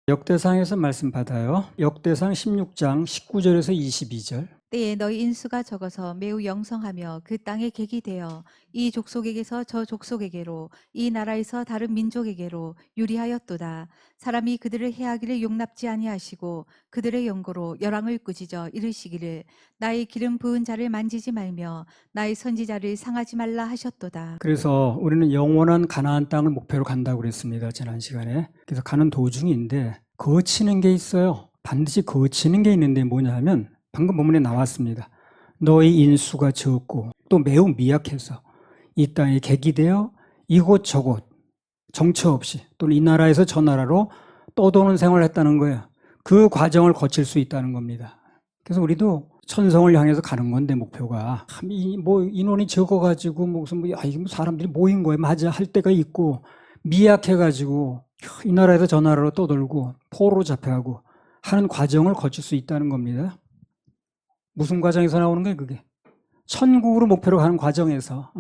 역대상에서 말씀 받아요. 역대상 16장 19절에서 22절. 때에 너희 인수가 적어서 매우 영성하며 그 땅에 객이 되어 이 족속에게서 저 족속에게로 이 나라에서 다른 민족에게로 유리하였도다. 사람이 그들을 해하기를 용납지 아니하시고 그들의 연고로 열왕을 꾸짖어 이르시기를 나의 기름 부은 자를 만지지 말며 나의 선지자를 상하지 말라 하셨도다. 그래서 우리는 영원한 가나안 땅을 목표로 간다고 그랬습니다. 지난 시간에. 그래서 가는 도중인데 거치는 게 있어요. 반드시 거치는 게 있는데 뭐냐 하면 방금 본문에 나왔습니다. 너희 인수가 적고 또 매우 미약해서 이 땅에 객이 되어 이곳저곳 정처 없이 또는 이 나라에서 저 나라로 떠도는 생활을 했다는 거예요. 그 과정을 거칠 수 있다는 겁니다. 그래서 우리도 천성을 향해서 가는 건데 목표가 뭐 인원이 적어가지고 무슨 이게 뭐 사람들이 모인 거예요. 맞아 할 때가 있고 미약해가지고 이 나라에서 저 나라로 떠돌고 포로로 잡혀가고 하는 과정을 거칠 수 있다는 겁니다. 무슨 과정에서 나오는 거예요, 그게? 천국으로 목표로 가는 과정에서.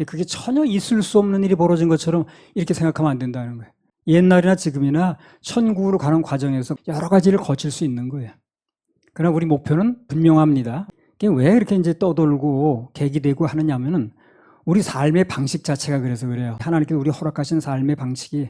그게 전혀 있을 수 없는 일이 벌어진 것처럼 이렇게 생각하면 안 된다는 거예요. 옛날이나 지금이나 천국으로 가는 과정에서 여러 가지를 거칠 수 있는 거예요. 그러나 우리 목표는 분명합니다. 왜 이렇게 이제 떠돌고 객이 되고 하느냐면은 우리 삶의 방식 자체가 그래서 그래요. 하나님께서 우리 허락하신 삶의 방식이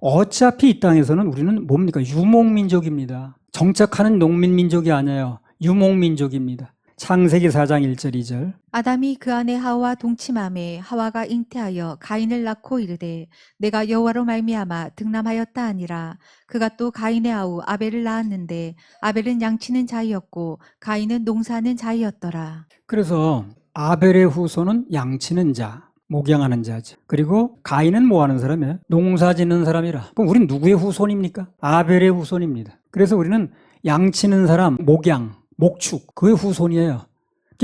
어차피 이 땅에서는 우리는 뭡니까? 유목민족입니다. 정착하는 농민민족이 아니에요. 유목민족입니다. 창세기 4장 1절 2절. 아담이 그 안에 하와와 동침함에 하와가 잉태하여 가인을 낳고 이르되 내가 여호와로 말미암아 득남하였다 아니라 그가 또 가인의 아우 아벨을 낳았는데 아벨은 양치는 자이었고 가인은 농사하는 자이었더라. 그래서 아벨의 후손은 양치는 자, 목양하는 자죠. 그리고 가인은 뭐 하는 사람이에요? 농사 짓는 사람이라. 그럼 우리는 누구의 후손입니까? 아벨의 후손입니다. 그래서 우리는 양치는 사람, 목양, 목축, 그의 후손이에요.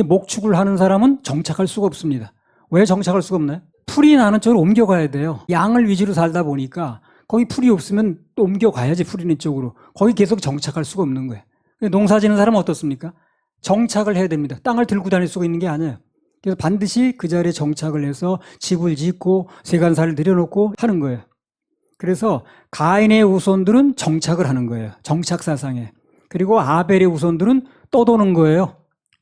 목축을 하는 사람은 정착할 수가 없습니다. 왜 정착할 수가 없나요? 풀이 나는 쪽으로 옮겨가야 돼요. 양을 위주로 살다 보니까 거기 풀이 없으면 또 옮겨가야지, 풀이 있는 쪽으로. 거기 계속 정착할 수가 없는 거예요. 농사 짓는 사람은 어떻습니까? 정착을 해야 됩니다. 땅을 들고 다닐 수가 있는 게 아니에요. 그래서 반드시 그 자리에 정착을 해서 집을 짓고 세간살을 들여놓고 하는 거예요. 그래서 가인의 후손들은 정착을 하는 거예요. 정착 사상에. 그리고 아벨의 후손들은 떠도는 거예요.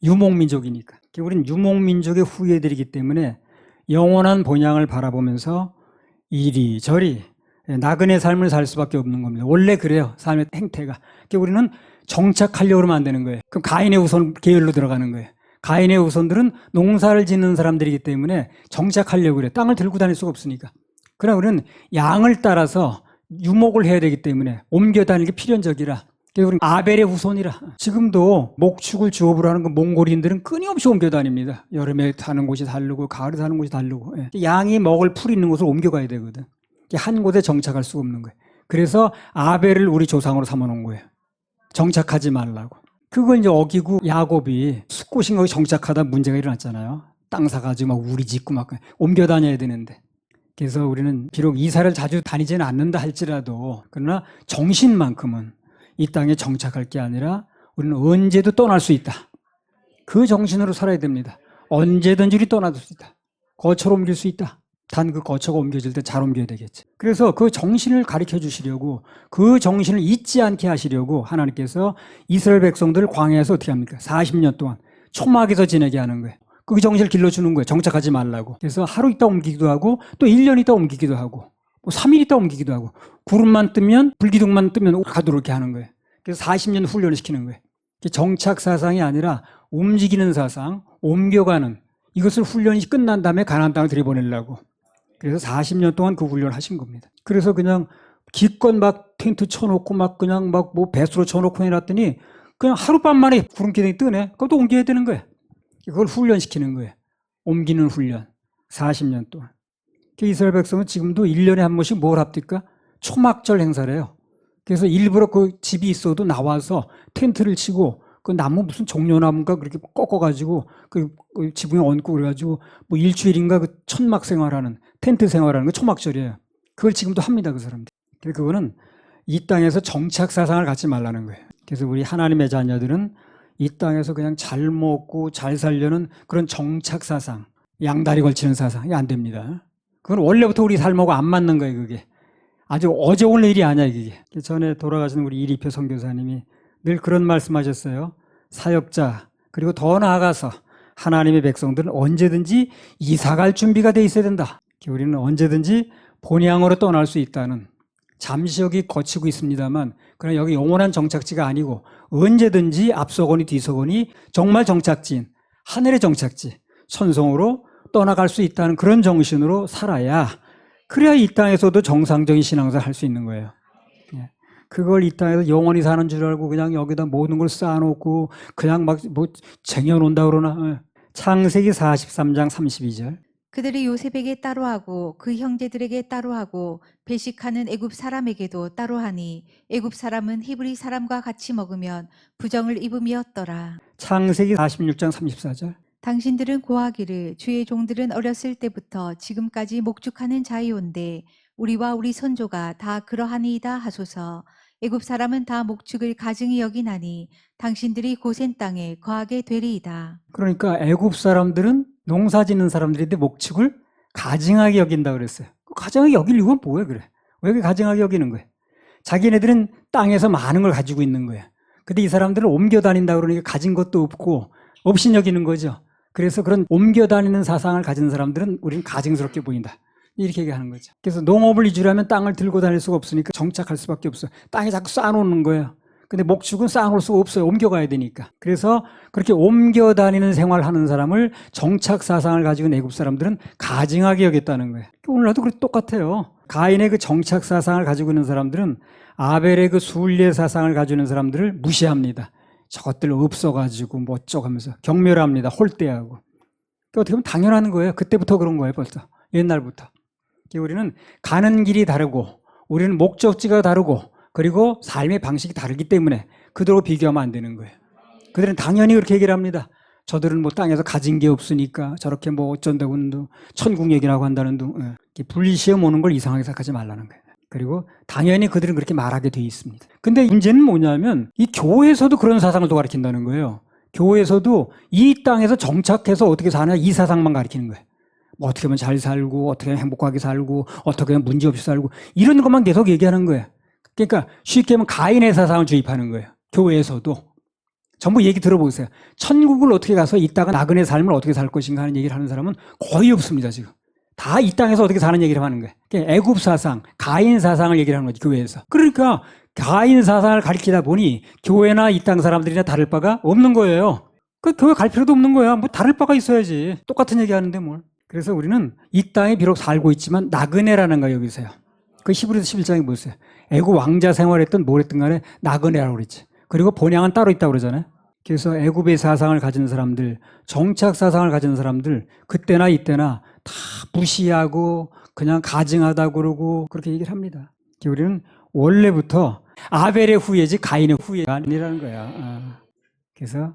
유목민족이니까. 우리는 유목민족의 후예들이기 때문에 영원한 본향을 바라보면서 이리저리 나그네 삶을 살 수밖에 없는 겁니다. 원래 그래요. 삶의 행태가. 우리는 정착하려고 하면 안 되는 거예요. 그럼 가인의 후손 계열로 들어가는 거예요. 가인의 후손들은 농사를 짓는 사람들이기 때문에 정착하려고 그래요. 땅을 들고 다닐 수가 없으니까. 그러나 우리는 양을 따라서 유목을 해야 되기 때문에 옮겨 다니는 게 필연적이라. 그래서 우리는 아벨의 후손이라. 지금도 목축을 주업으로 하는 그 몽골인들은 끊임없이 옮겨 다닙니다. 여름에 사는 곳이 다르고 가을에 사는 곳이 다르고. 양이 먹을 풀 있는 곳을 옮겨가야 되거든. 한 곳에 정착할 수가 없는 거예요. 그래서 아벨을 우리 조상으로 삼아놓은 거예요. 정착하지 말라고. 그걸 이제 어기고 야곱이 숫곳인 거기 정착하다 문제가 일어났잖아요. 땅 사가지고 막 우리 짓고 막 옮겨 다녀야 되는데. 그래서 우리는 비록 이사를 자주 다니지는 않는다 할지라도 그러나 정신만큼은 이 땅에 정착할 게 아니라 우리는 언제도 떠날 수 있다. 그 정신으로 살아야 됩니다. 언제든지 우리 떠날 수 있다. 거처로 옮길 수 있다. 단 그 거처가 옮겨질 때 잘 옮겨야 되겠지. 그래서 그 정신을 가르쳐 주시려고 그 정신을 잊지 않게 하시려고 하나님께서 이스라엘 백성들을 광야에서 어떻게 합니까? 40년 동안 초막에서 지내게 하는 거예요. 그 정신을 길러주는 거예요. 정착하지 말라고. 그래서 하루 있다 옮기기도 하고 또 1년 있다 옮기기도 하고 뭐 3일 있다 옮기기도 하고 구름만 뜨면 불기둥만 뜨면 가도록 이렇게 하는 거예요. 그래서 40년 훈련을 시키는 거예요. 정착 사상이 아니라 움직이는 사상, 옮겨가는 이것을 훈련이 끝난 다음에 가나안 땅을 들여보내려고. 그래서 40년 동안 그 훈련을 하신 겁니다. 그래서 그냥 기껏 막 텐트 쳐놓고 막 그냥 막 뭐 배수로 쳐놓고 해놨더니 그냥 하룻밤 만에 구름기둥이 뜨네. 그것도 옮겨야 되는 거예요. 그걸 훈련시키는 거예요. 옮기는 훈련. 40년 동안. 이스라엘 백성은 지금도 1년에 한 번씩 뭘 합니까? 초막절 행사를 해요. 그래서 일부러 그 집이 있어도 나와서 텐트를 치고 그 나무 무슨 종려나무인가 그렇게 꺾어가지고 그 지붕에 얹고 그래가지고 뭐 일주일인가 그 천막 생활하는 텐트 생활하는 거 초막절이에요. 그걸 지금도 합니다, 그 사람들. 그거는 이 땅에서 정착 사상을 갖지 말라는 거예요. 그래서 우리 하나님의 자녀들은 이 땅에서 그냥 잘 먹고 잘 살려는 그런 정착 사상, 양다리 걸치는 사상이 안 됩니다. 그건 원래부터 우리 삶하고 안 맞는 거예요, 그게. 아주 어제 오늘 일이 아니야 이게. 전에 돌아가신 우리 이리표 선교사님이 늘 그런 말씀하셨어요. 사역자 그리고 더 나아가서 하나님의 백성들은 언제든지 이사갈 준비가 돼 있어야 된다. 우리는 언제든지 본향으로 떠날 수 있다는, 잠시 여기 거치고 있습니다만 그러나 여기 영원한 정착지가 아니고 언제든지 앞서거니 뒤서거니 정말 정착지인 하늘의 정착지 천성으로 떠나갈 수 있다는 그런 정신으로 살아야, 그래야 이 땅에서도 정상적인 신앙생활 할 수 있는 거예요. 그걸 이 땅에서 영원히 사는 줄 알고 그냥 여기다 모든 걸 쌓아놓고 그냥 막 뭐 쟁여놓는다 그러나. 창세기 43장 32절. 그들이 요셉에게 따로 하고 그 형제들에게 따로 하고 배식하는 애굽 사람에게도 따로 하니 애굽 사람은 히브리 사람과 같이 먹으면 부정을 입음이었더라. 창세기 46장 34절. 당신들은 고하기를 주의 종들은 어렸을 때부터 지금까지 목축하는 자이온데 우리와 우리 선조가 다 그러하니이다 하소서. 애굽 사람은 다 목축을 가증히 여기나니 당신들이 고센 땅에 거하게 되리이다. 그러니까 애굽 사람들은 농사 짓는 사람들인데 목축을 가증하게 여긴다 그랬어요. 가증하게 여길 이유가 뭐예요, 그래? 왜 그렇게 가증하게 여기는 거예요? 자기네들은 땅에서 많은 걸 가지고 있는 거예요. 근데 이 사람들은 옮겨 다닌다 그러니까 가진 것도 없고 없인 여기는 거죠. 그래서 그런 옮겨 다니는 사상을 가진 사람들은 우리는 가증스럽게 보인다. 이렇게 얘기하는 거죠. 그래서 농업을 위주로 하면 땅을 들고 다닐 수가 없으니까 정착할 수밖에 없어요. 땅에 자꾸 쌓아놓는 거예요. 근데 목축은 쌓아놓을 수가 없어요. 옮겨가야 되니까. 그래서 그렇게 옮겨 다니는 생활하는 사람을 정착 사상을 가지고 있는 애굽 사람들은 가증하게 여겼다는 거예요. 오늘날도 그렇게 똑같아요. 가인의 그 정착 사상을 가지고 있는 사람들은 아벨의 그 순례 사상을 가지고 있는 사람들을 무시합니다. 저것들 없어가지고 뭐 어쩌고하면서 경멸합니다. 홀대하고. 어떻게 보면 당연한 거예요. 그때부터 그런 거예요. 벌써. 옛날부터. 우리는 가는 길이 다르고 우리는 목적지가 다르고 그리고 삶의 방식이 다르기 때문에 그들하고 비교하면 안 되는 거예요. 그들은 당연히 그렇게 얘기를 합니다. 저들은 뭐 땅에서 가진 게 없으니까 저렇게 뭐 어쩐다고 천국 얘기라고 한다는 둥, 분리시험 오는 걸 이상하게 생각하지 말라는 거예요. 그리고 당연히 그들은 그렇게 말하게 돼 있습니다. 근데 문제는 뭐냐면 이 교회에서도 그런 사상을 또 가르친다는 거예요. 교회에서도 이 땅에서 정착해서 어떻게 사냐 이 사상만 가르치는 거예요. 뭐 어떻게 하면 잘 살고 어떻게 하면 행복하게 살고 어떻게 하면 문제없이 살고 이런 것만 계속 얘기하는 거예요. 그러니까 쉽게 하면 가인의 사상을 주입하는 거예요. 교회에서도. 전부 얘기 들어보세요. 천국을 어떻게 가서 있다가 나그네 삶을 어떻게 살 것인가 하는 얘기를 하는 사람은 거의 없습니다. 지금. 다 이 땅에서 어떻게 사는 얘기를 하는 거예요. 그러니까 애굽 사상, 가인 사상을 얘기를 하는 거지 교회에서. 그러니까 가인 사상을 가리키다 보니 교회나 이 땅 사람들이나 다를 바가 없는 거예요. 그 교회 갈 필요도 없는 거야. 뭐 다를 바가 있어야지. 똑같은 얘기 하는데 뭘. 그래서 우리는 이 땅에 비록 살고 있지만 나그네라는 거 여기서요. 그 히브리서 11장에 보세요. 애굽 왕자 생활했던 뭘 했든 간에 나그네라고 그랬지. 그리고 본향은 따로 있다고 그러잖아요. 그래서 애굽의 사상을 가진 사람들, 정착 사상을 가진 사람들 그때나 이때나 다 무시하고 그냥 가증하다고 그러고 그렇게 얘기를 합니다. 우리는 원래부터 아벨의 후예지 가인의 후예가 아니라는 거야. 그래서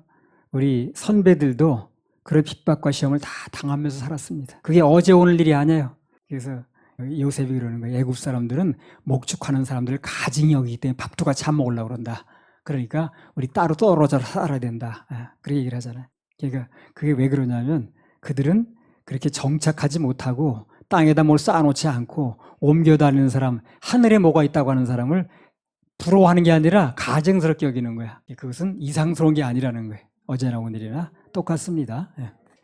우리 선배들도 그런 핍박과 시험을 다 당하면서 살았습니다. 그게 어제 오늘 일이 아니에요. 그래서 요셉이 그러는 거예요. 애굽 사람들은 목축하는 사람들을 가증히 여기기 때문에 밥도 같이 안 먹으려고 그런다. 그러니까 우리 따로 떨어져 살아야 된다. 그렇게 얘기를 하잖아요. 그러니까 그게 왜 그러냐면 그들은 그렇게 정착하지 못하고 땅에다 뭘 쌓아놓지 않고 옮겨 다니는 사람, 하늘에 뭐가 있다고 하는 사람을 부러워하는 게 아니라 가증스럽게 여기는 거야. 그것은 이상스러운 게 아니라는 거예요. 어제나 오늘이나 똑같습니다.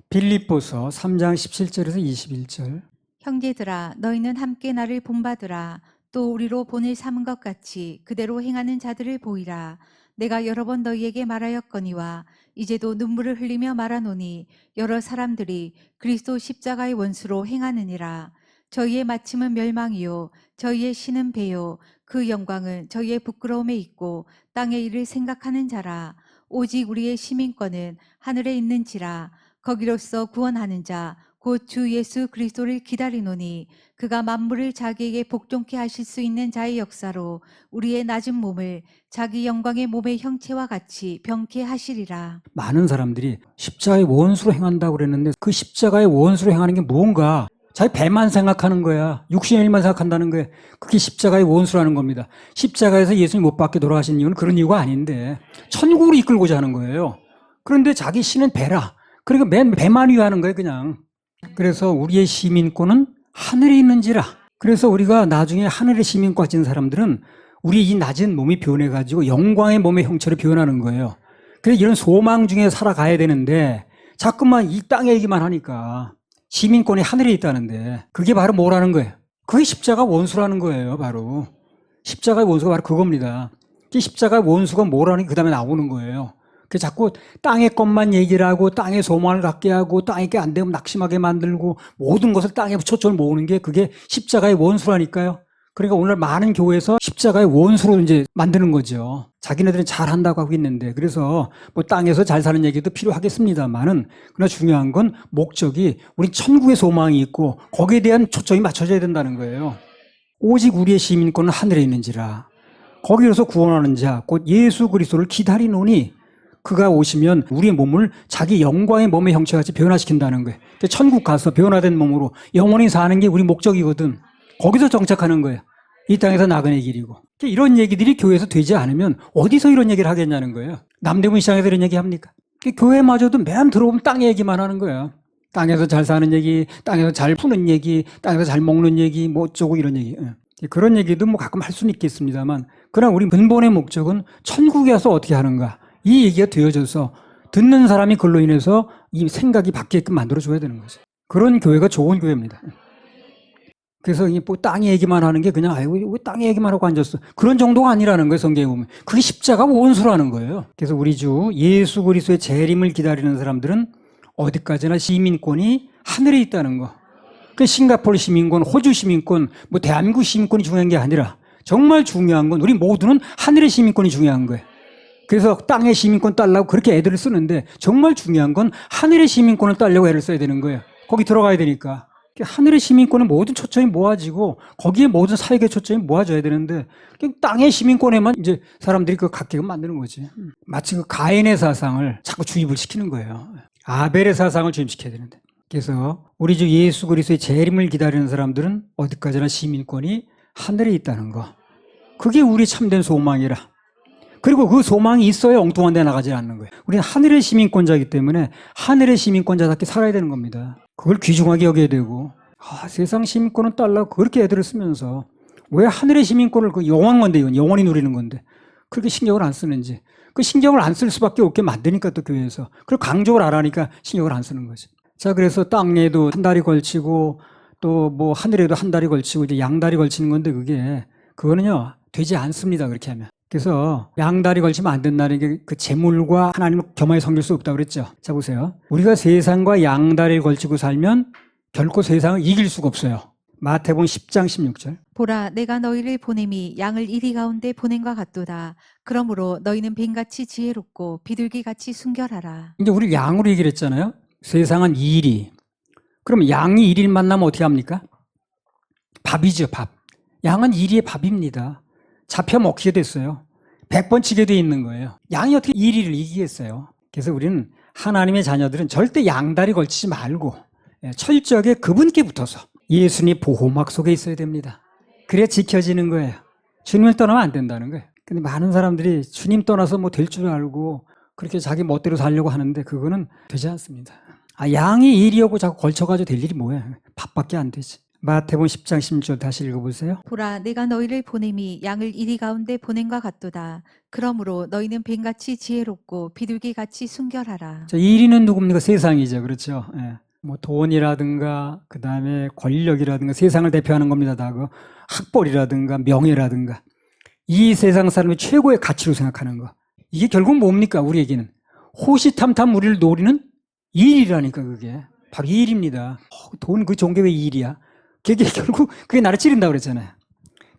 빌립보서 3장 17절에서 21절. 형제들아 너희는 함께 나를 본받으라. 또 우리로 본을 삼은 것 같이 그대로 행하는 자들을 보이라. 내가 여러 번 너희에게 말하였거니와 이제도 눈물을 흘리며 말하노니 여러 사람들이 그리스도 십자가의 원수로 행하느니라. 저희의 마침은 멸망이요 저희의 신은 배요 그 영광은 저희의 부끄러움에 있고 땅의 일을 생각하는 자라. 오직 우리의 시민권은 하늘에 있는지라. 거기로서 구원하는 자 곧 주 예수 그리스도를 기다리노니 그가 만물을 자기에게 복종케 하실 수 있는 자의 역사로 우리의 낮은 몸을 자기 영광의 몸의 형체와 같이 병케 하시리라. 많은 사람들이 십자가의 원수로 행한다고 그랬는데 그 십자가의 원수로 행하는 게 뭔가 자기 배만 생각하는 거야. 육신의 일만 생각한다는 거야. 그게 십자가의 원수라는 겁니다. 십자가에서 예수님 못 박게 돌아가신 이유는 그런 이유가 아닌데 천국으로 이끌고자 하는 거예요. 그런데 자기 신은 배라. 그러니까 맨 배만 위하는 거예요 그냥. 그래서 우리의 시민권은 하늘에 있는지라. 그래서 우리가 나중에 하늘의 시민과 같은 사람들은 우리 이 낮은 몸이 변해가지고 영광의 몸의 형체로 변하는 거예요. 그래서 이런 소망 중에 살아가야 되는데 자꾸만 이 땅의 얘기만 하니까 시민권이 하늘에 있다는데 그게 바로 뭐라는 거예요? 그게 십자가 원수라는 거예요. 바로 십자가의 원수가 바로 그겁니다. 이 십자가의 원수가 뭐라는 게 그 다음에 나오는 거예요. 그 자꾸 땅의 것만 얘기를 하고 땅의 소망을 갖게 하고 땅에 게 안 되면 낙심하게 만들고 모든 것을 땅에 초점을 모으는 게 그게 십자가의 원수라니까요. 그러니까 오늘 많은 교회에서 십자가의 원수로 이제 만드는 거죠. 자기네들은 잘한다고 하고 있는데 그래서 뭐 땅에서 잘 사는 얘기도 필요하겠습니다만은 그러나 중요한 건 목적이 우리 천국의 소망이 있고 거기에 대한 초점이 맞춰져야 된다는 거예요. 오직 우리의 시민권은 하늘에 있는지라 거기로서 구원하는 자 곧 예수 그리스도를 기다리노니 그가 오시면 우리의 몸을 자기 영광의 몸의 형체같이 변화시킨다는 거예요. 천국 가서 변화된 몸으로 영원히 사는 게 우리 목적이거든. 거기서 정착하는 거예요. 이 땅에서 나그네 길이고. 이런 얘기들이 교회에서 되지 않으면 어디서 이런 얘기를 하겠냐는 거예요. 남대문 시장에서 이런 얘기 합니까? 교회마저도 맨 들어오면 땅 얘기만 하는 거예요. 땅에서 잘 사는 얘기, 땅에서 잘 푸는 얘기, 땅에서 잘 먹는 얘기, 뭐 어쩌고 이런 얘기. 그런 얘기도 뭐 가끔 할 수는 있겠습니다만 그러나 우리 근본의 목적은 천국에 와서 어떻게 하는가. 이 얘기가 되어져서 듣는 사람이 그걸로 인해서 이 생각이 바뀌게끔 만들어줘야 되는 거죠. 그런 교회가 좋은 교회입니다. 그래서 뭐 땅 얘기만 하는 게 그냥 아이고 왜 땅 얘기만 하고 앉았어. 그런 정도가 아니라는 거예요. 성경에 보면. 그게 십자가 원수라는 거예요. 그래서 우리 주 예수 그리스도의 재림을 기다리는 사람들은 어디까지나 시민권이 하늘에 있다는 거. 그 싱가포르 시민권, 호주 시민권, 뭐 대한민국 시민권이 중요한 게 아니라 정말 중요한 건 우리 모두는 하늘의 시민권이 중요한 거예요. 그래서 땅의 시민권 따려고 그렇게 애들을 쓰는데 정말 중요한 건 하늘의 시민권을 따려고 애를 써야 되는 거예요. 거기 들어가야 되니까. 하늘의 시민권은 모든 초점이 모아지고 거기에 모든 사회의 초점이 모아져야 되는데 땅의 시민권에만 이제 사람들이 그 갖게끔 만드는 거지. 마치 그 가인의 사상을 자꾸 주입을 시키는 거예요. 아벨의 사상을 주입시켜야 되는데. 그래서 우리 주 예수 그리스도의 재림을 기다리는 사람들은 어디까지나 시민권이 하늘에 있다는 거. 그게 우리 참된 소망이라. 그리고 그 소망이 있어야 엉뚱한 데 나가지 않는 거예요. 우리는 하늘의 시민권자이기 때문에 하늘의 시민권자답게 살아야 되는 겁니다. 그걸 귀중하게 여겨야 되고 세상 시민권은 달라고 그렇게 애들을 쓰면서 왜 하늘의 시민권을 그 영원한 건데 이건 영원히 누리는 건데 그렇게 신경을 안 쓰는지 그 신경을 안 쓸 수밖에 없게 만드니까 또 교회에서 그걸 강조를 안 하니까 신경을 안 쓰는 거죠. 자 그래서 땅에도 한 달이 걸치고 또 뭐 하늘에도 한 달이 걸치고 이제 양달이 걸치는 건데 그거는요 되지 않습니다. 그렇게 하면. 그래서 양다리 걸치면 안 된다는 게 그 재물과 하나님을 겸하여 섬길 수 없다고 그랬죠. 자 보세요. 우리가 세상과 양다리를 걸치고 살면 결코 세상을 이길 수가 없어요. 마태복음 10장 16절. 보라 내가 너희를 보냄이 양을 이리 가운데 보냄과 같도다. 그러므로 너희는 뱀같이 지혜롭고 비둘기같이 순결하라. 이제 우리 양으로 얘기를 했잖아요. 세상은 이리. 그럼 양이 이리를 만나면 어떻게 합니까? 밥이죠. 밥. 양은 이리의 밥입니다. 잡혀 먹히게 됐어요. 100번 치게 돼 있는 거예요. 양이 어떻게 이리를 이기겠어요? 그래서 우리는 하나님의 자녀들은 절대 양다리 걸치지 말고 철저하게 그분께 붙어서 예수님 보호막 속에 있어야 됩니다. 그래야 지켜지는 거예요. 주님을 떠나면 안 된다는 거예요. 근데 많은 사람들이 주님 떠나서 뭐 될 줄 알고 그렇게 자기 멋대로 살려고 하는데 그거는 되지 않습니다. 양이 이리하고 자꾸 걸쳐가지고 될 일이 뭐야? 밥밖에 안 되지. 마태복음 10장 16절 다시 읽어보세요. 보라 내가 너희를 보냄이 양을 이리 가운데 보냄과 같도다. 그러므로 너희는 뱀같이 지혜롭고 비둘기같이 순결하라. 자, 이리는 누굽니까? 세상이죠. 그렇죠. 예. 뭐 돈이라든가 그다음에 권력이라든가 세상을 대표하는 겁니다. 다 그 학벌이라든가 명예라든가 이 세상 사람의 최고의 가치로 생각하는 거. 이게 결국 뭡니까? 우리에게는 호시탐탐 우리를 노리는 일이라니까 그게. 바로 이 일입니다. 돈 그 종교 왜 일이야? 그게 결국 그게 나를 찌른다고 그랬잖아요.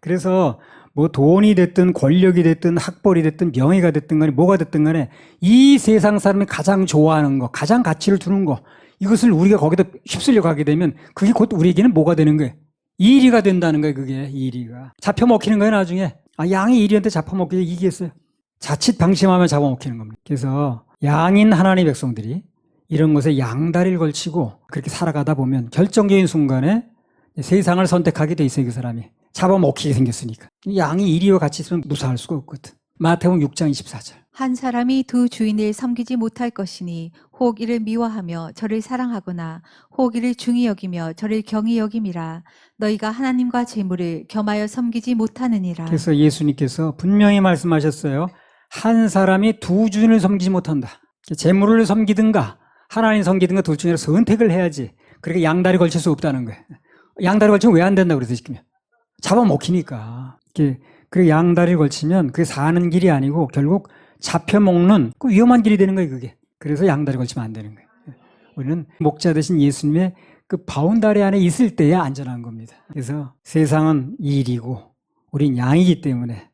그래서 뭐 돈이 됐든 권력이 됐든 학벌이 됐든 명예가 됐든 간에 뭐가 됐든 간에 이 세상 사람이 가장 좋아하는 거, 가장 가치를 두는 거 이것을 우리가 거기다 휩쓸려 가게 되면 그게 곧 우리에게는 뭐가 되는 거예요? 이리가 된다는 거예요. 그게 이리가. 잡혀먹히는 거예요 나중에. 양이 이리한테 잡혀먹기에 이기겠어요? 자칫 방심하면 잡아먹히는 겁니다. 그래서 양인 하나님의 백성들이 이런 것에 양다리를 걸치고 그렇게 살아가다 보면 결정적인 순간에 세상을 선택하게 돼 있어요. 그 사람이. 잡아먹히게 생겼으니까. 양이 이리와 같이 있으면 무사할 수가 없거든. 마태복음 6장 24절. 한 사람이 두 주인을 섬기지 못할 것이니 혹 이를 미워하며 저를 사랑하거나 혹 이를 중히 여기며 저를 경히 여김이라. 너희가 하나님과 재물을 겸하여 섬기지 못하느니라. 그래서 예수님께서 분명히 말씀하셨어요. 한 사람이 두 주인을 섬기지 못한다. 재물을 섬기든가 하나님 섬기든가 둘 중에 선택을 해야지. 그러니까 양다리 걸칠 수 없다는 거예요. 양다리 걸치면 왜 안 된다고 그래서 지금 잡아먹히니까. 그 양다리를 걸치면 그게 사는 길이 아니고 결국 잡혀먹는 그 위험한 길이 되는 거예요, 그게. 그래서 양다리 걸치면 안 되는 거예요. 우리는 목자 되신 예수님의 그 바운다리 안에 있을 때야 안전한 겁니다. 그래서 세상은 일이고 우린 양이기 때문에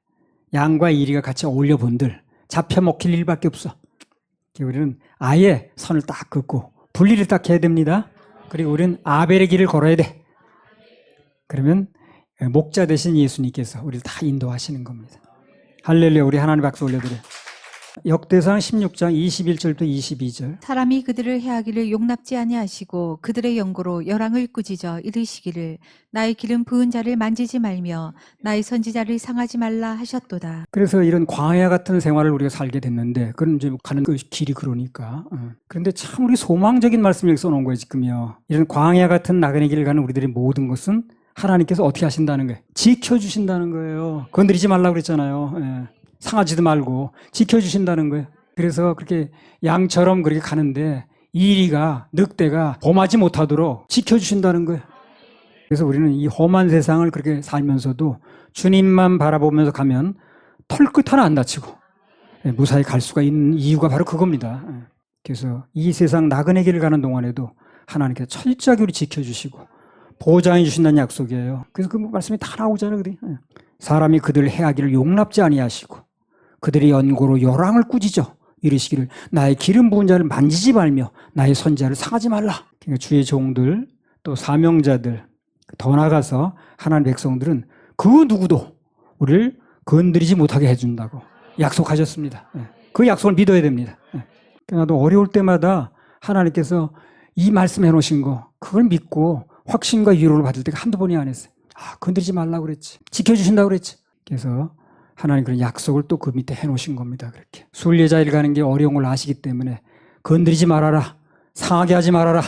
양과 이리가 같이 어울려 본들 잡혀먹힐 일밖에 없어. 우리는 아예 선을 딱 긋고 분리를 딱 해야 됩니다. 그리고 우리는 아벨의 길을 걸어야 돼. 그러면 목자 되신 예수님께서 우리를 다 인도하시는 겁니다. 할렐루야. 우리 하나님 박수 올려드려요. 역대상 16장 21절부터 22절. 사람이 그들을 해하기를 용납지 아니하시고 그들의 연고로 열왕을 꾸짖어 이르시기를 나의 기름 부은 자를 만지지 말며 나의 선지자를 상하지 말라 하셨도다. 그래서 이런 광야 같은 생활을 우리가 살게 됐는데 그런 이제 가는 그 길이 그러니까. 그런데 참 우리 소망적인 말씀을 여기 써놓은 거예요 지금요. 이런 광야 같은 나그네 길을 가는 우리들의 모든 것은 하나님께서 어떻게 하신다는 거예요. 지켜주신다는 거예요. 건드리지 말라고 그랬잖아요. 예. 상하지도 말고 지켜주신다는 거예요. 그래서 그렇게 양처럼 그렇게 가는데 이리가 늑대가 범하지 못하도록 지켜주신다는 거예요. 그래서 우리는 이 험한 세상을 그렇게 살면서도 주님만 바라보면서 가면 털끝 하나 안 다치고 무사히 갈 수가 있는 이유가 바로 그겁니다. 그래서 이 세상 나그네 길을 가는 동안에도 하나님께서 철저하게 우리 지켜주시고 보장해 주신다는 약속이에요. 그래서 그 말씀이 다 나오잖아요. 사람이 그들을 해하기를 용납지 아니하시고 그들의 연고로 열왕을 꾸짖어 이르시기를 나의 기름 부은 자를 만지지 말며 나의 선지자를 상하지 말라. 그러니까 주의 종들 또 사명자들 더 나아가서 하나님 백성들은 그 누구도 우리를 건드리지 못하게 해준다고 약속하셨습니다. 그 약속을 믿어야 됩니다. 나도 어려울 때마다 하나님께서 이 말씀해 놓으신 거 그걸 믿고 확신과 위로를 받을 때가 한두 번이 아니었어요. 건드리지 말라고 그랬지. 지켜주신다고 그랬지. 그래서 하나님 그런 약속을 또 그 밑에 해놓으신 겁니다. 그렇게 순례자일 가는 게 어려운 걸 아시기 때문에 건드리지 말아라. 상하게 하지 말아라.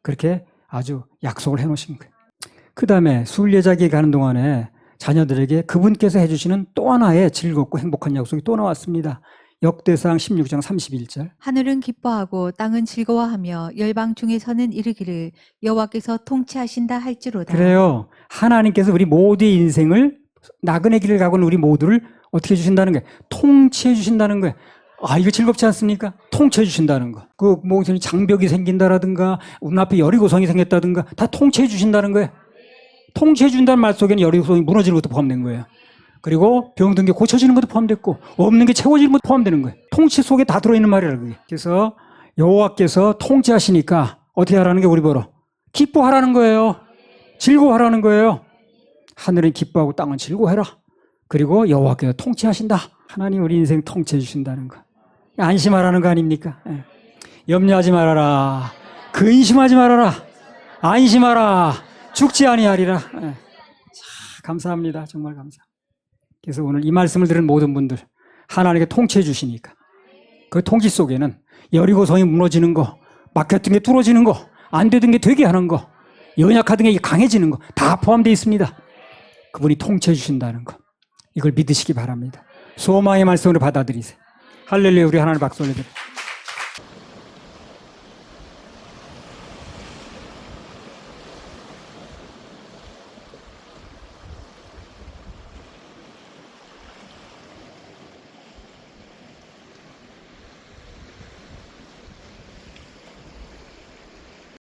그렇게 아주 약속을 해놓으신 거예요. 그 다음에 순례자에게 가는 동안에 자녀들에게 그분께서 해주시는 또 하나의 즐겁고 행복한 약속이 또 나왔습니다. 역대상 16장 31절. 하늘은 기뻐하고 땅은 즐거워하며 열방 중에서는 이르기를 여호와께서 통치하신다 할지로다. 그래요. 하나님께서 우리 모두의 인생을 나그네 길을 가고 있는 우리 모두를 어떻게 해주신다는 거예요? 통치해 주신다는 거예요. 이거 즐겁지 않습니까? 통치해 주신다는 거. 무슨 장벽이 생긴다라든가 눈앞에 여리고성이 생겼다든가 다 통치해 주신다는 거예요. 통치해 준다는 말 속에는 여리고성이 무너지는 것도 포함된 거예요. 그리고 병든 게 고쳐지는 것도 포함됐고 없는 게 채워지는 것도 포함되는 거예요. 통치 속에 다 들어있는 말이라고. 그게. 그래서 여호와께서 통치하시니까 어떻게 하라는 게 우리 보러? 기뻐하라는 거예요. 즐거워하라는 거예요. 하늘은 기뻐하고 땅은 즐거워해라. 그리고 여호와께서 통치하신다. 하나님 우리 인생 통치해 주신다는 거. 안심하라는 거 아닙니까? 염려하지 말아라. 근심하지 말아라. 안심하라. 죽지 아니하리라. 감사합니다. 정말 감사. 그래서 오늘 이 말씀을 들은 모든 분들 하나님께 통치해 주시니까 그 통치 속에는 여리고성이 무너지는 거, 막혔던 게 뚫어지는 거, 안 되던 게 되게 하는 거, 연약하던 게 강해지는 거 다 포함되어 있습니다. 그분이 통치해 주신다는 거 이걸 믿으시기 바랍니다. 소망의 말씀으로 받아들이세요. 할렐루야. 우리 하나님 박수 올려드립니다.